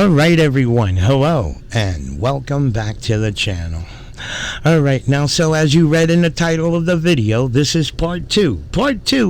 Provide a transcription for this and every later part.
Alright everyone, hello and welcome back to the channel. Alright, now so as you read in the title of the video, this is part 2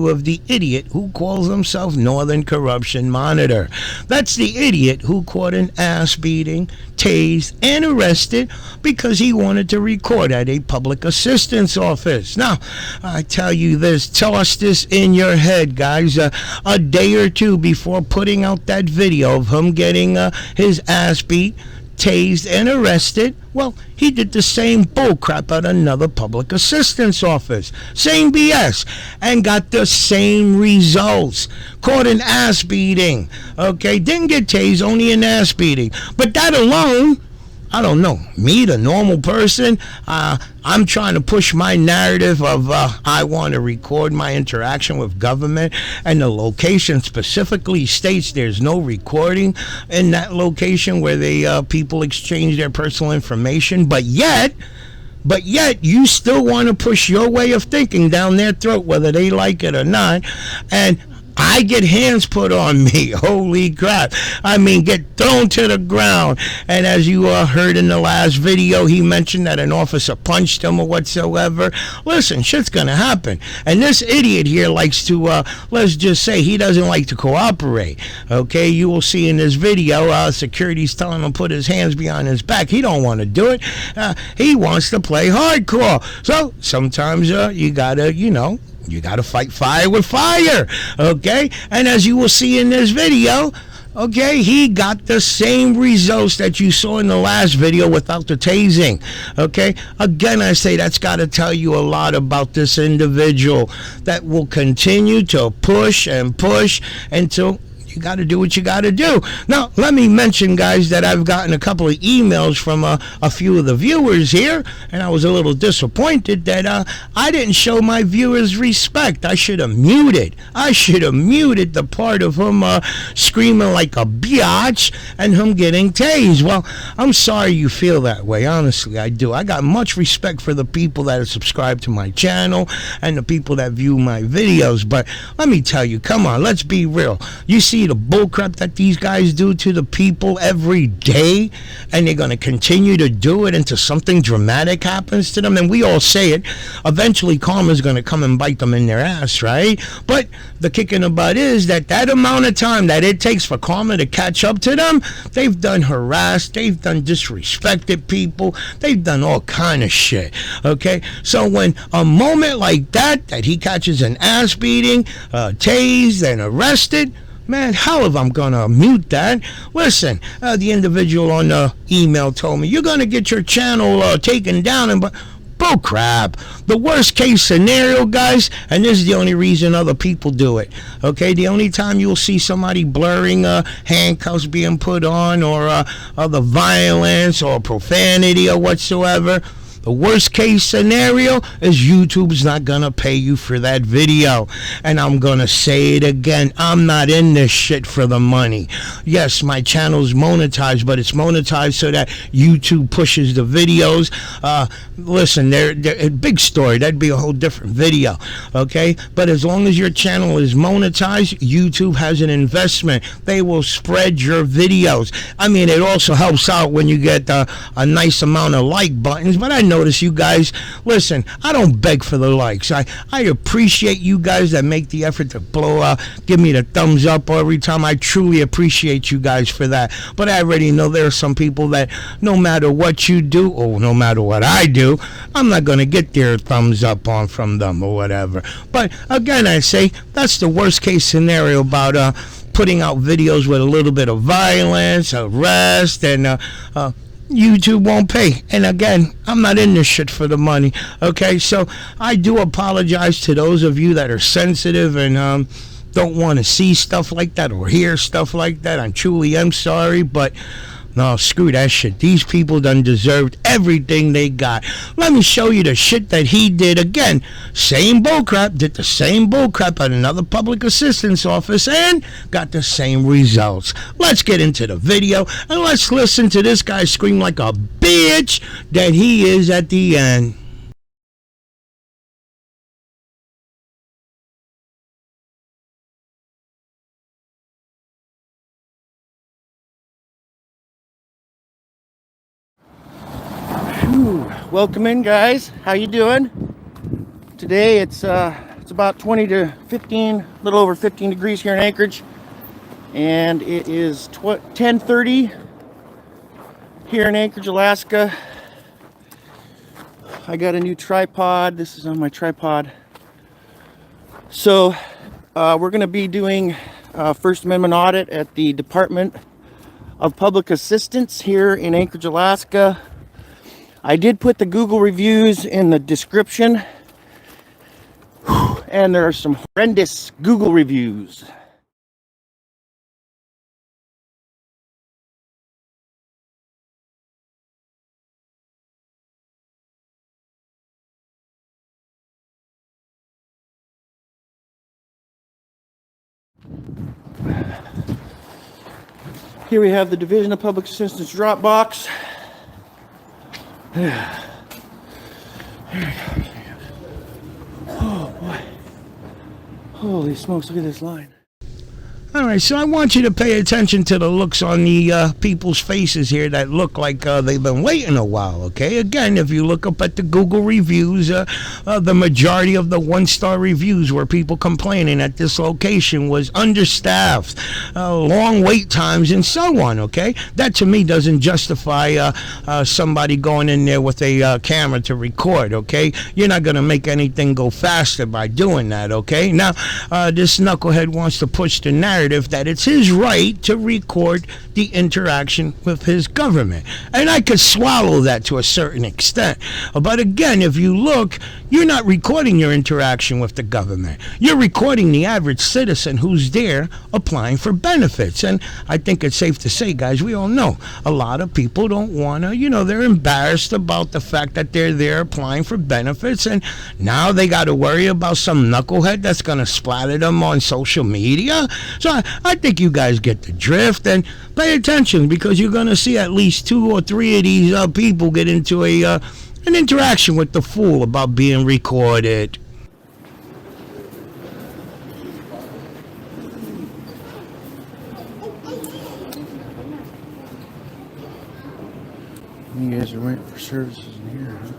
of the idiot who calls himself Northern Corruption Monitor. That's the idiot who caught an ass beating, tased, and arrested because he wanted to record at a public assistance office. Now, I tell you this, toss this in your head, guys. A day or two before putting out that video of him getting his ass beat, tased, and arrested, well, he did the same bullcrap at another public assistance office. Same BS. And got the same results. Caught an ass beating. Okay, didn't get tased, only an ass beating. But that alone, I don't know, me, the normal person, I'm trying to push my narrative of I want to record my interaction with government, and the location specifically states there's no recording in that location where they people exchange their personal information, but yet you still want to push your way of thinking down their throat, whether they like it or not, and I get hands put on me. Holy crap. I mean, get thrown to the ground. And as you heard in the last video, he mentioned that an officer punched him or whatsoever. Listen, shit's gonna happen. And this idiot here likes to, let's just say, he doesn't like to cooperate. Okay, you will see in this video, security's telling him to put his hands behind his back. He don't want to do it. He wants to play hardcore. So sometimes you gotta, you got to fight fire with fire, okay? And as you will see in this video, okay, he got the same results that you saw in the last video without the tasing, okay? Again, I say that's got to tell you a lot about this individual that will continue to push and push until you got to do what you got to do. Now, let me mention, guys, that I've gotten a couple of emails from a few of the viewers here, and I was a little disappointed that I didn't show my viewers respect. I should have muted. The part of him screaming like a biatch and him getting tased. Well, I'm sorry you feel that way. Honestly, I do. I got much respect for the people that are subscribed to my channel and the people that view my videos, but let me tell you, come on, let's be real. You see the bullcrap that these guys do to the people every day, and they're going to continue to do it until something dramatic happens to them. And we all say it, eventually karma's going to come and bite them in their ass, right? But the kick in the butt is that amount of time that it takes for karma to catch up to them, they've done harassed, they've done disrespected people, they've done all kind of shit, okay? So when a moment like that he catches an ass beating, tased, and arrested, man, hell if I'm gonna mute that. Listen, the individual on the email told me, you're gonna get your channel taken down, and bull crap. The worst case scenario, guys, and this is the only reason other people do it, okay? The only time you'll see somebody blurring handcuffs being put on, or the violence or profanity or whatsoever, the worst case scenario is YouTube's not gonna pay you for that video. And I'm gonna say it again, I'm not in this shit for the money. Yes, my channel's monetized, but it's monetized so that YouTube pushes the videos. Listen, they're a big story, that'd be a whole different video, okay? But as long as your channel is monetized, YouTube has an investment. They will spread your videos. I mean, it also helps out when you get a nice amount of like buttons, but I notice you guys, listen, I don't beg for the likes. I appreciate you guys that make the effort to give me the thumbs up every time. I truly appreciate you guys for that. But I already know there are some people that no matter what you do, or no matter what I do, I'm not going to get their thumbs up on from them or whatever. But again, I say that's the worst case scenario about putting out videos with a little bit of violence, arrest, and YouTube won't pay. And again, I'm not in this shit for the money, okay? So I do apologize to those of you that are sensitive and don't want to see stuff like that or hear stuff like that. I truly am sorry, but no, screw that shit. These people done deserved everything they got. Let me show you the shit that he did. Again, same bullcrap, did the same bullcrap at another public assistance office and got the same results. Let's get into the video and let's listen to this guy scream like a bitch that he is at the end. Welcome in, guys. How you doing? Today it's about 20 to 15, a little over 15 degrees here in Anchorage, and it is 10:30 here in Anchorage, Alaska. I got a new tripod. This is on my tripod. So we're going to be doing a First Amendment audit at the Department of Public Assistance here in Anchorage, Alaska. I did put the Google reviews in the description, and there are some horrendous Google reviews. Here we have the Division of Public Assistance drop box. Oh boy. Holy smokes, look at this line. All right, so I want you to pay attention to the looks on the people's faces here that look like they've been waiting a while, okay? Again, if you look up at the Google reviews, the majority of the one-star reviews were people complaining that this location was understaffed, long wait times, and so on, okay? That, to me, doesn't justify somebody going in there with a camera to record, okay? You're not going to make anything go faster by doing that, okay? Now, this knucklehead wants to push the narrative that it's his right to record the interaction with his government. And I could swallow that to a certain extent. But again, if you look, you're not recording your interaction with the government. You're recording the average citizen who's there applying for benefits. And I think it's safe to say, guys, we all know a lot of people don't want to, they're embarrassed about the fact that they're there applying for benefits. And now they got to worry about some knucklehead that's going to splatter them on social media. So I think you guys get the drift, and pay attention, because you're going to see at least 2 or 3 of these people get into an interaction with the fool about being recorded. You guys are waiting for services in here, huh?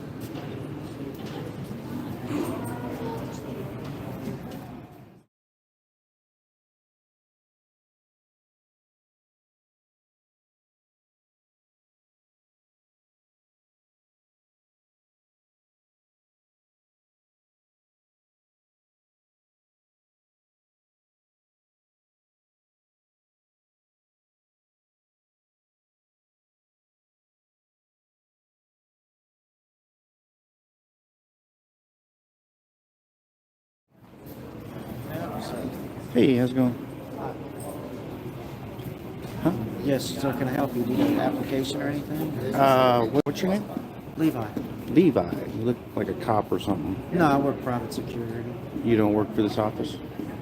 Hey, how's it going? Huh? Yes, so can I help you? Do you need an application or anything? What's your name? Levi. Levi. You look like a cop or something. No, I work private security. You don't work for this office?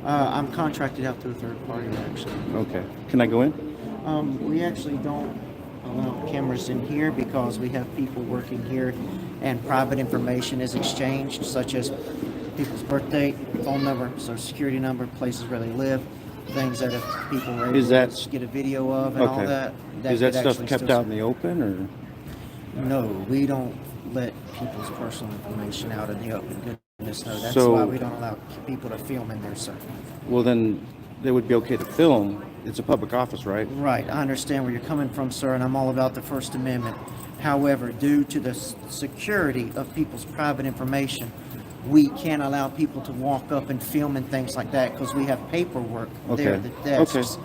I'm contracted out to a third party, actually. Okay. Can I go in? We actually don't allow cameras in here because we have people working here and private information is exchanged, such as people's birthday, phone number, social security number, places where they live, things that if people were able to get a video of and all that. Is that stuff kept out in the open, or? No, we don't let people's personal information out in the open. Goodness, no. That's why we don't allow people to film in there, sir. Well, then they would be okay to film. It's a public office, right? Right. I understand where you're coming from, sir, and I'm all about the First Amendment. However, due to the security of people's private information, we can't allow people to walk up and film and things like that because we have paperwork there at the desks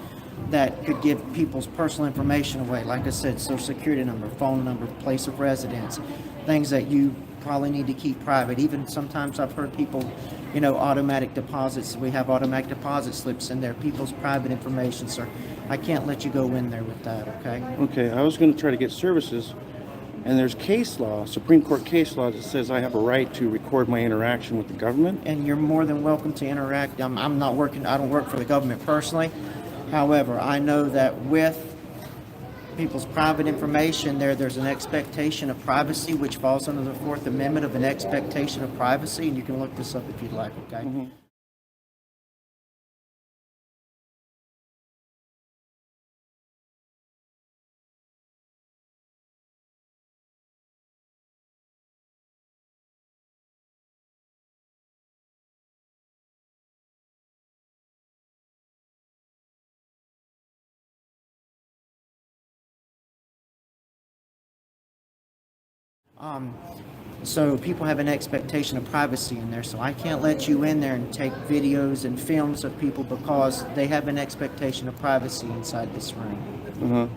that could give people's personal information away. Like I said, social security number, phone number, place of residence, things that you probably need to keep private. Even sometimes I've heard people, automatic deposits. We have automatic deposit slips in there, people's private information, sir. I can't let you go in there with that, okay? Okay, I was going to try to get services. And there's case law, Supreme Court case law, that says I have a right to record my interaction with the government. And you're more than welcome to interact. I don't work for the government personally. However, I know that with people's private information there's an expectation of privacy, which falls under the Fourth Amendment of an expectation of privacy. And you can look this up if you'd like, okay? Mm-hmm. So people have an expectation of privacy in there. So I can't let you in there and take videos and films of people because they have an expectation of privacy inside this room.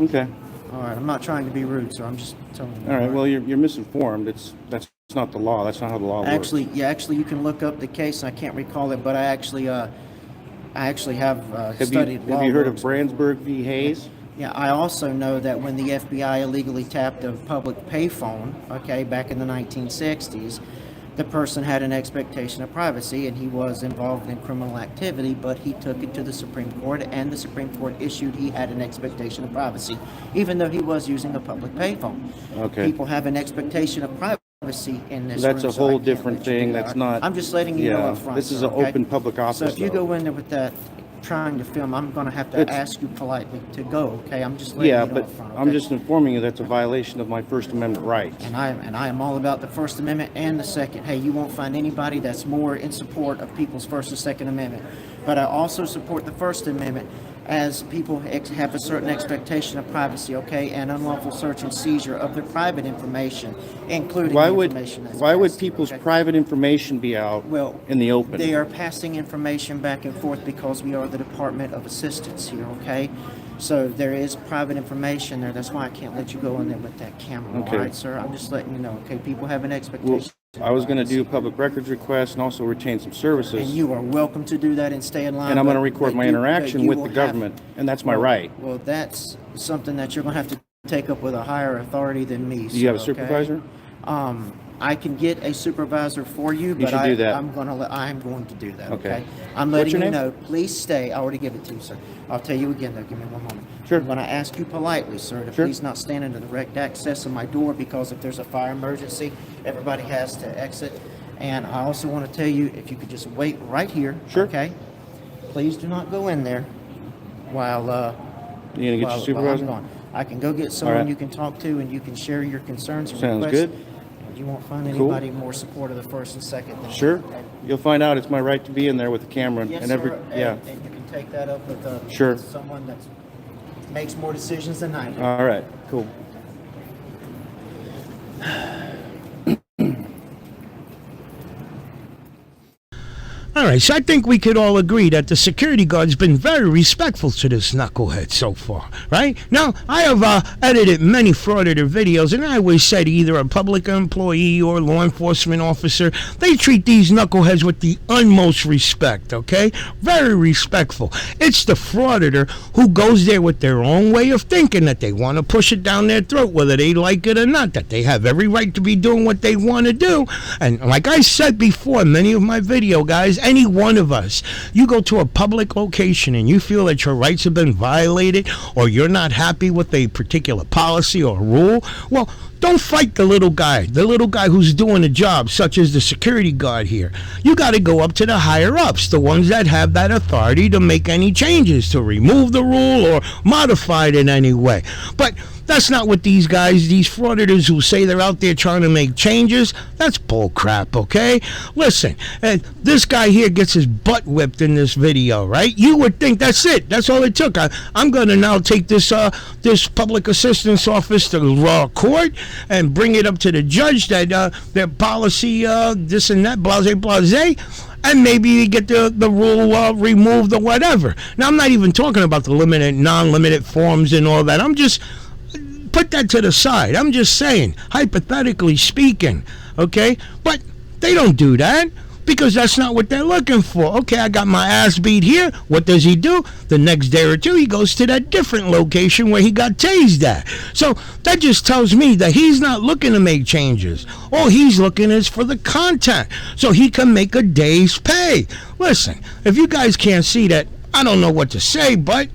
Okay. All right. I'm not trying to be rude, so I'm just telling you. All right. Well, you're misinformed. That's not the law. That's not how the law works. Actually, you can look up the case. I can't recall it, but I actually have studied law. Have you heard of books. Brandsburg v. Hayes? Yeah, I also know that when the FBI illegally tapped a public payphone, okay, back in the 1960s, the person had an expectation of privacy and he was involved in criminal activity, but he took it to the Supreme Court and the Supreme Court issued he had an expectation of privacy, even though he was using a public payphone. Okay. People have an expectation of privacy in this That's room, a so I whole can't different let you do thing. that. That's not. I'm just letting you know up front. This is sir, an okay? open public office. So if you though. go in there with that trying to film, I'm going to have to ask you politely to go, okay? I'm just letting you know but up front, I'm okay? just informing you that's a violation of my First Amendment rights. And I am all about the First Amendment and the Second. Hey, you won't find anybody that's more in support of people's First and Second Amendment. But I also support the First Amendment as people have a certain expectation of privacy, okay, and unlawful search and seizure of their private information, including information that's Why would passed, people's okay? private information be out in the open? They are passing information back and forth because we are the Department of Assistance here, okay? So there is private information there. That's why I can't let you go in there with that camera, Okay. all right, sir? I'm just letting you know, okay? People have an expectation. I was going to do public records requests and also retain some services. And you are welcome to do that and stay in line. And I'm going to but- record but my you- interaction but you with will the have- government, and that's my right. Well, that's something that you're going to have to take up with a higher authority than me. Do you have a sir, okay? supervisor? I can get a supervisor for you, but should do that. I'm going to do that. Okay. Okay. I'm What's letting your you name? know. Please stay. I already give it to you, sir. I'll tell you again, though. Give me one moment. Sure. I'm going to ask you politely, sir, to Sure. please not stand in the direct access of my door because if there's a fire emergency, everybody has to exit. And I also want to tell you, if you could just wait right here. Sure. Okay. Please do not go in there while You going to get your while supervisor? I'm gone. I can go get someone right. you can talk to and you can share your concerns and Sounds requests. good. You won't find Cool. anybody more support of the First and Second than Sure. me, okay? You'll find out it's my right to be in there with the camera Yes, and every. sir. Yeah. And you can take that up with Sure. with someone that makes more decisions than I do. All right. Cool. All right, so I think we could all agree that the security guard's been very respectful to this knucklehead so far, right? Now, I have edited many frauditor videos, and I always said either a public employee or law enforcement officer, they treat these knuckleheads with the utmost respect, okay? Very respectful. It's the frauditor who goes there with their own way of thinking that they want to push it down their throat, whether they like it or not, that they have every right to be doing what they want to do. And like I said before in many of my video, guys, any one of us, you go to a public location and you feel that your rights have been violated or you're not happy with a particular policy or rule, well, don't fight the little guy who's doing the job, such as the security guard here. You got to go up to the higher ups, the ones that have that authority to make any changes, to remove the rule or modify it in any way. But that's not what these guys, these frauditors who say they're out there trying to make changes, that's bull crap, okay? Listen, this guy here gets his butt whipped in this video, right? You would think that's it. That's all it took. I'm going to now take this public assistance office to court and bring it up to the judge that their policy, this and that, blase, blase, and maybe get the rule removed or whatever. Now, I'm not even talking about the limited, non-limited forms and all that. I'm just... put that to the side. I'm just saying, hypothetically speaking, okay? But they don't do that because that's not what they're looking for. Okay, I got my ass beat here. What does he do? The next day or two, he goes to that different location where he got tased at. So that just tells me that he's not looking to make changes. All he's looking is for the content so he can make a day's pay. Listen, if you guys can't see that, I don't know what to say, but...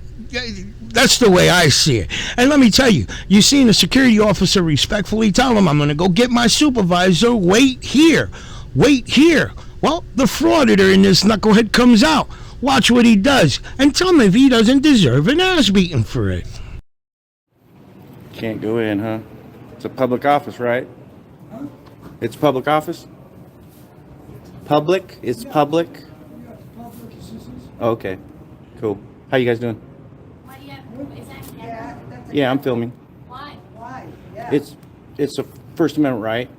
that's the way I see it. And let me tell you, you seen a security officer respectfully tell him, I'm going to go get my supervisor, wait here. Wait here. Well, the frauditor in this knucklehead comes out. Watch what he does. And tell him if he doesn't deserve an ass beating for it. Can't go in, huh? It's a public office, right? It's public office? Public? It's public? Okay. Cool. How you guys doing? Is that Yeah, I'm filming. why? It's it's a First Amendment right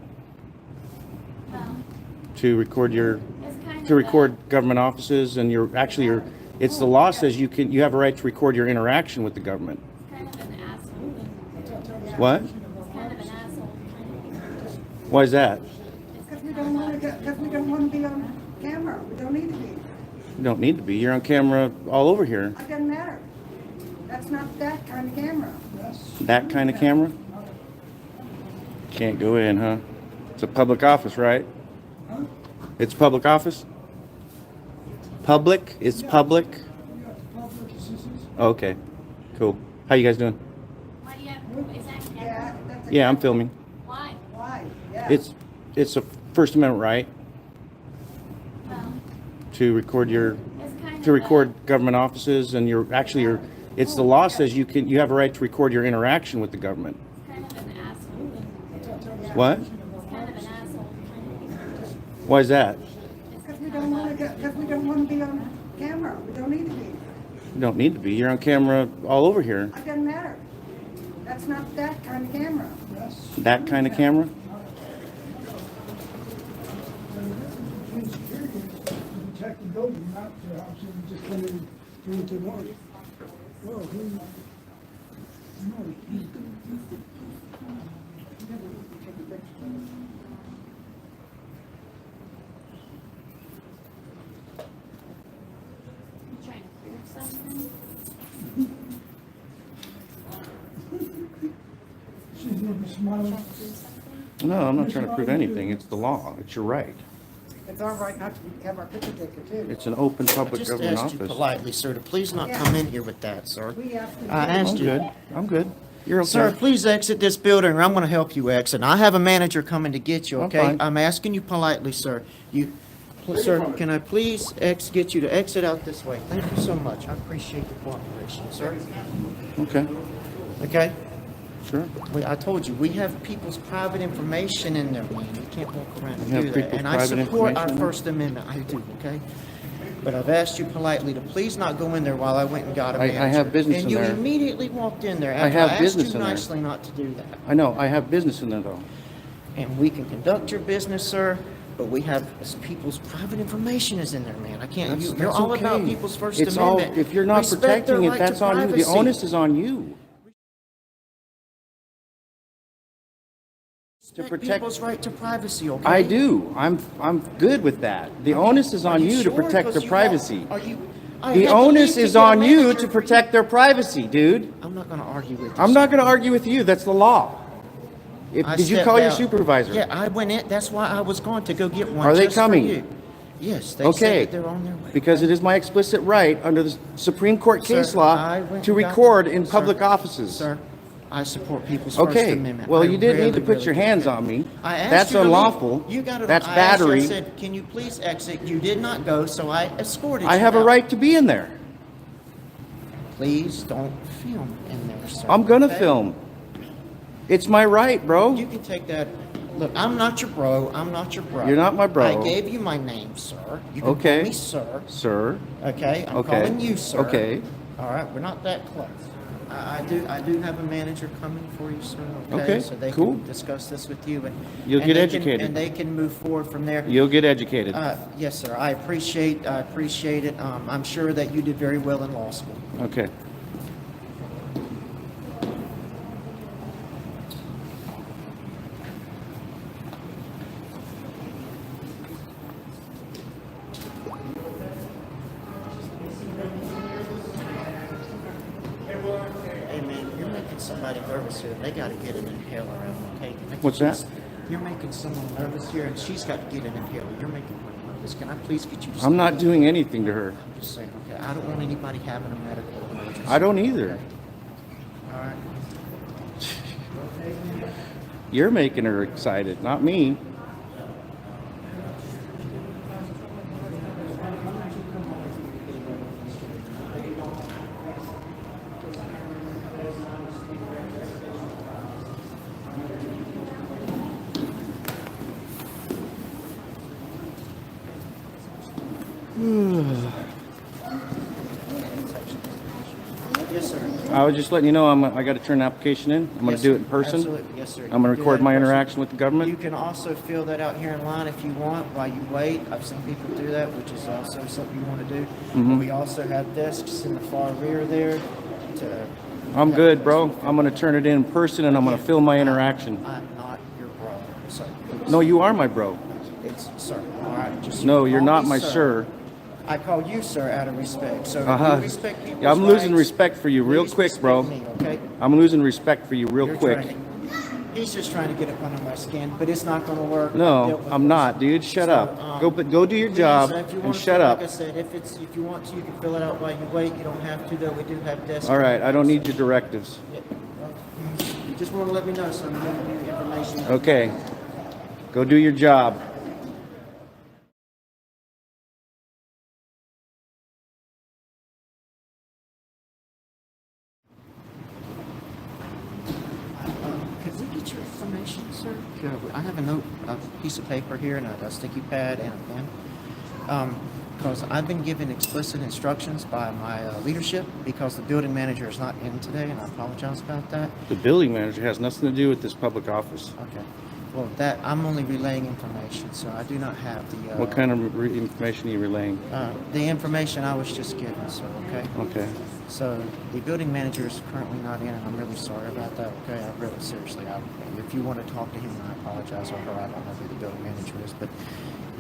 Well, to record your, it's kind to of record government offices, and it's the law says you have a right to record your interaction with the government. kind of an asshole thing. What? It's kind of an asshole thing. Why is that? Because we don't want to be on camera. We don't need to be. You don't need to be. You're on camera all over here. It doesn't matter. That's not that kind of camera. That kind of camera? Can't go in, huh? It's a public office, right? It's public office? Public? It's public? Okay, cool. How you guys doing? Why do you have, is that Yeah, camera? that's a Yeah, I'm filming. Why? Why? Yeah. It's a First Amendment right Well, to record your, it's kind to of record government offices, and it's the law says you have a right to record your interaction with the government. kind of an asshole thing. What? It's kind of an asshole thing. Why is that? Because we don't want to be on camera. We don't need to be. You don't need to be. You're on camera all over here. It doesn't matter. That's not that kind of camera. That kind of camera? Protect the building, not the house, and just come in and do what they want. Well, who? You trying to prove something? She's looking smiling. Trying to prove something? No, I'm not trying to prove anything. It's the law. It's your right. It's our right not to have our picture taken too. It's an open I public just government asked you office. politely, sir, to please not come in here with that, sir. We asked them I to. asked I'm you. good. I'm good. You're okay. Sir, please exit this building, or I'm going to help you exit. I have a manager coming to get you, I'm okay? fine. I'm asking you politely, sir. Sir, can I please get you to exit out this way? Thank you so much. I appreciate the cooperation, sir. Okay. Okay? Sure. I told you, we have people's private information in there, man. You can't walk around and You have do that. people's And I private support our information in there? First Amendment. I do, okay? But I've asked you politely to please not go in there while I went and got a I manager. have business and in you there. immediately walked in there I after have I business asked you in there. nicely not to do that. I know. I have business in there, though. And we can conduct your business, sir, but we have people's private information is in there, man. I can't. You're That's all about okay. people's First It's all, Amendment. if you're not Respect their protecting it, right to that's on you. The privacy. onus is on you. To Respect protect. people's right to privacy, okay? I do. I'm good with that. The onus is Are on you to sure? protect 'Cause their you privacy. have- Are you? I The had to onus leave is to get a on you manager to for protect their privacy, dude. I'm not going to argue with you. I'm sir. not going to argue with you. That's the law. I Did you stepped call your out. supervisor? Yeah, I went in. That's why I was going to go get one. Are they just for coming? you. Yes, they Okay. said that they're on their way. Because it is my explicit right under the Supreme Court Sir, case law I went to and got- record in Sir, public offices. Sir, I support people's First Okay, Amendment. well, I you didn't need to really, put your really hands do. on me. I asked That's you to leave. unlawful. You got it. That's I asked you, battery. I said, "Can you please exit?" You did not go, so I escorted I you have a out. right to be in there. Please don't film in there, sir. I'm gonna okay? film. It's my right, bro. You can take that. Look, I'm not your bro. I'm not your bro. You're not my bro. I gave you my name, sir. You can Okay. call me sir. Sir. Okay, I'm Okay. calling you sir. Okay. All right, we're not that close. I do have a manager coming for you, sir. Okay, so they cool. can discuss this with you, and You'll and get they can- educated. and they can move forward from there. You'll get educated. Yes, sir. I appreciate it. I'm sure that you did very well in law school. Okay. Hey man, you're making somebody nervous here. They got to get an inhaler out, okay? What's that? You're making someone nervous here, and she's got to get an inhaler. You're making her nervous. Can I please get you to I'm not stop? doing anything to her. I'm just saying, okay? I don't want anybody having a medical emergency. I don't either. All right. You're making her excited, not me. Yes, sir. I was just letting you know I got to turn the application in. I'm going Yes, to do sir. it in person. Absolutely. Yes, sir. I'm You going to can do record that in my person. interaction with the government. You can also fill that out here in line if you want while you wait. I've seen people do that, which is also something you want to do. Mm-hmm. We also have desks in the far rear there. I'm good, bro. I'm going to turn it in person, and I'm going to film my interaction. I'm not your bro. So, No, you are my bro. it's sir. All right. Just No, you're call not me my sir. I call you sir out of respect. So if Uh-huh. you respect people's Yeah, I'm losing rights, respect for you real please quick, respect bro. me, okay? I'm losing respect for you real You're quick. he's just trying to get up under my skin, but it's not going to work. I've No, dealt with I'm this. not, dude. Shut So, up. Go do your please, job if you and want shut to, up. Like I said, if you want to, you can fill it out while you wait. You don't have to, though. We do have desks. All right, I don't need your directives. Yeah. You just want to let me know so I'm giving you information. Okay, go do your job. Could we get your information, sir? I have a piece of paper here and a sticky pad and a pen. Because I've been given explicit instructions by my leadership because the building manager is not in today, and I apologize about that. The building manager has nothing to do with this public office. Okay. Well, I'm only relaying information, so I do not have the. What kind of information are you relaying? The information I was just given, sir. Okay. Okay. So the building manager is currently not in, and I'm really sorry about that. Okay, I really seriously. If you want to talk to him, I apologize, or her. I don't know who the building manager is, but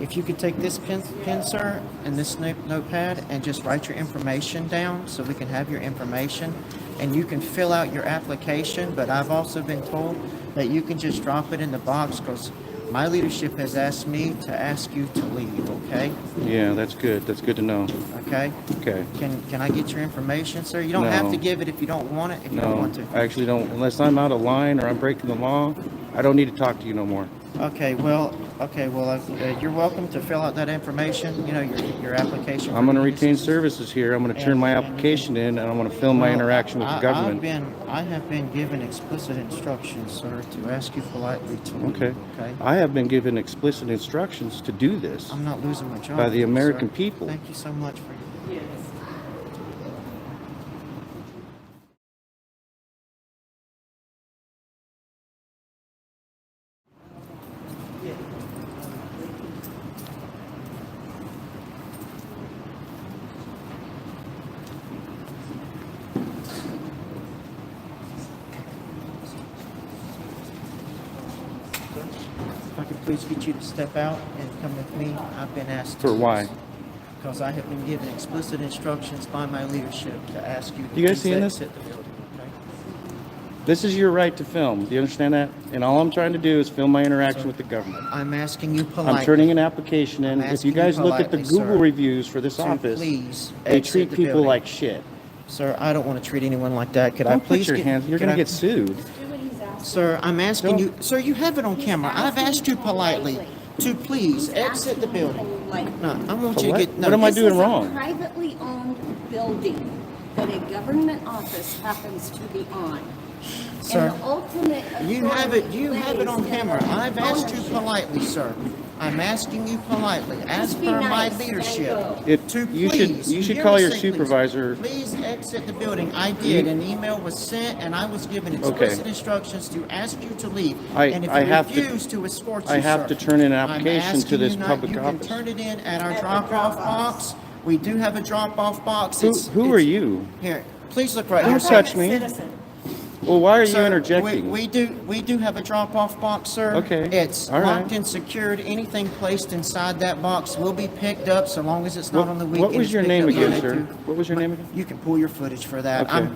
if you could take this pen, sir, and this notepad, and just write your information down, so we can have your information, and you can fill out your application. But I've also been told that you can just drop it in the box because my leadership has asked me to ask you to leave. Okay. Yeah, that's good. That's good to know. Okay. Okay. Can I get your information, sir? You don't have to give it if you don't want it. If you don't No, want to. I actually don't. Unless I'm out of line or I'm breaking the law, I don't need to talk to you no more. Okay. Well. You're welcome to fill out that information. You know your application. I'm going to retain services here. I'm going to turn my application in, and I'm going to film my interaction with the government. I have been given explicit instructions, sir, to ask you politely to leave. Okay. Okay. I have been given explicit instructions to do this. I'm not losing my job By the here, American sir. people. Thank you so much for your. If I could please get you to step out and come with me. I've been asked to. For why? Because I have been given explicit instructions by my leadership to ask you to You guys please seeing this? exit the building, okay? This is your right to film. Do you understand that? And all I'm trying to do is film my interaction with the government. I'm asking you politely. I'm turning an application in. I'm If you asking you guys look at the politely, Google sir, reviews for this to office, please they exit treat the people building. like shit. Sir, I don't want to treat anyone like that. Could I Don't please put your get, hands. You're could going to I- get sued. Do what he's asking. Sir, I'm asking Don't- you. Sir, you have it on camera. I've asked you politely to please He's exit the asking building. politely. No, I want you to What? get. No, What am I This doing is wrong? a privately owned building that a government office happens to be on. Sir, And the ultimate You have it. You authority have it on lays in camera. the I've asked you ownership. politely, sir. I'm asking you politely, as Just be per my nice and leadership, go. to You please. should hear call me your say, please. supervisor. Please exit the building. I did. An email was sent, and I was given explicit instructions to ask you to leave. And if I you have to- refuse to escort you, I have sir, to turn in an I'm application to asking this you not- public you office. can turn it in at our drop-off box. We do have a drop-off box. Who are you? Here, please look right Don't here. touch me. Well, why are you Sir, interjecting? We do have a drop-off box, sir. Okay. It's All right. locked and secured. Anything placed inside that box will be picked up so long as it's not What- on the what weekend. was It's your picked name up again, Monday sir? through- What was your name again? You can pull your footage for that. Okay.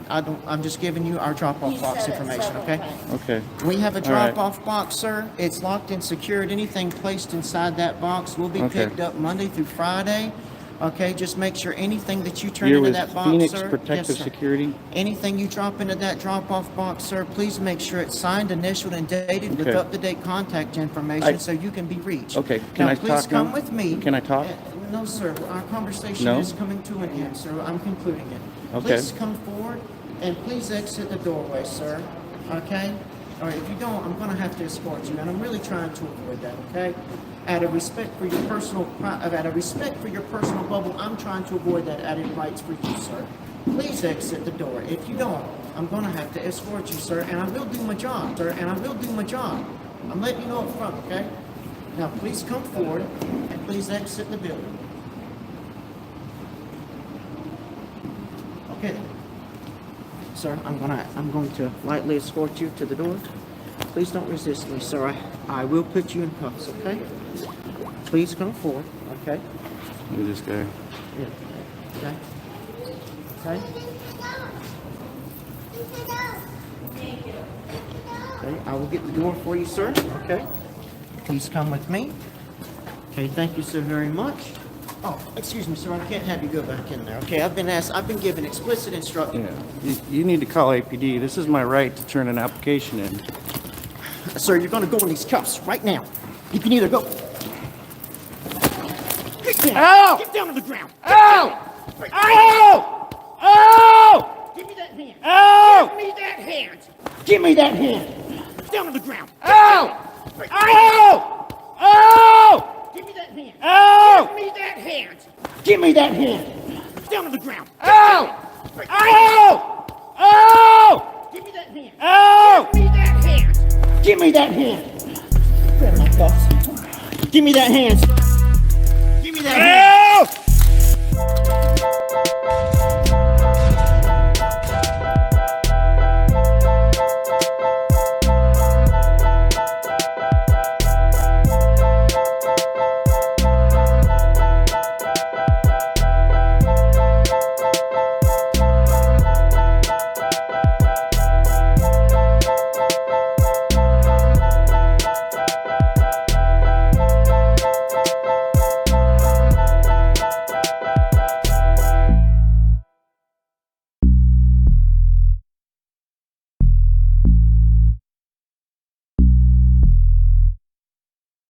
I'm just giving you our drop-off He box said it information, several okay? times. Okay. We have a All right. drop-off box, sir. It's locked and secured. Anything placed inside that box will be Okay. picked up Monday through Friday. Okay, just make sure anything that you turn You're into with that box, Phoenix sir. Protective Yes, sir. Security? Anything you drop into that drop-off box, sir, please make sure it's signed, initialed, and dated with Okay. up-to-date contact information I- so you can be reached. Okay, can now, I please talk come now? with me. Can I talk? No, sir. Our conversation No? is coming to an end, sir. I'm concluding it. Okay. Please come forward and please exit the doorway, sir. Okay? All right, if you don't, I'm going to have to escort you, and I'm really trying to avoid that, okay? Out of respect for your personal bubble, I'm trying to avoid that added rights for you, sir. Please exit the door. If you don't, I'm gonna have to escort you, sir, and I will do my job, sir, and I will do my job. I'm letting you know up front, okay? Now, please come forward and please exit the building. Okay. Sir, I'm going to lightly escort you to the door. Please don't resist me, sir. I will put you in cuffs, okay? Please come forward, okay? Look at this guy. Yeah. Okay. Okay. Okay, I will get the door for you, sir. Okay. Please come with me. Okay, thank you so very much. Oh, excuse me, sir. I can't have you go back in there. Okay, I've been given explicit instructions. Yeah. You need to call APD. This is my right to turn an application in. Sir, you're going to go in these cuffs right now. You can either go. Get down. Ow! Get down to the ground. Ow! Ow! Ow! Give me that hand. Ow! Give me that hand. Give me that hand. Down to the ground. Ow! Ow! Ow! Give me that hand. Ow! Give me that hand. Give me that hand. Down to the ground. Ow! Ow! Ow! Give me that hand. Ow! Give me that hand. Give me that hand. Grab my cuffs. Give me that hand. Give me that hand.